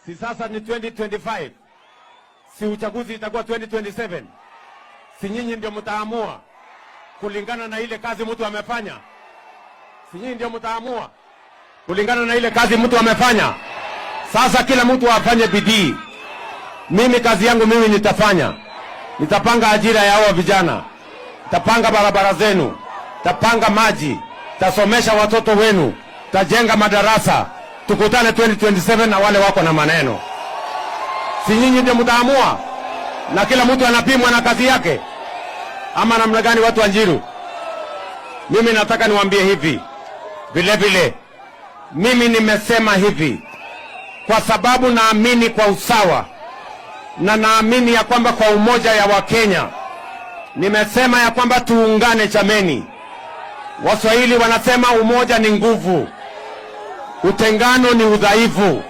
Si sasa ni 2025. Si uchaguzi itakuwa 2027. Si nyinyi ndio mtaamua kulingana na ile kazi mtu amefanya? Si nyinyi ndio mtaamua kulingana na ile kazi mtu amefanya? Sasa kila mtu afanye bidii. Mimi kazi yangu mimi nitafanya. Nitapanga ajira ya hao vijana. Nitapanga barabara zenu. Nitapanga maji. Nitasomesha watoto wenu. Nitajenga madarasa. Tukutane 2027 na wale wako na maneno. Si nyinyi ndio mtaamua? Na kila mtu anapimwa na kazi yake? Ama namna gani watu wa Njiru? Mimi nataka niwaambie hivi. Vile vile mimi nimesema hivi kwa sababu naamini kwa usawa na naamini ya kwamba kwa umoja ya Wakenya. Nimesema ya kwamba tuungane chameni. Waswahili wanasema umoja ni nguvu, utengano ni udhaifu.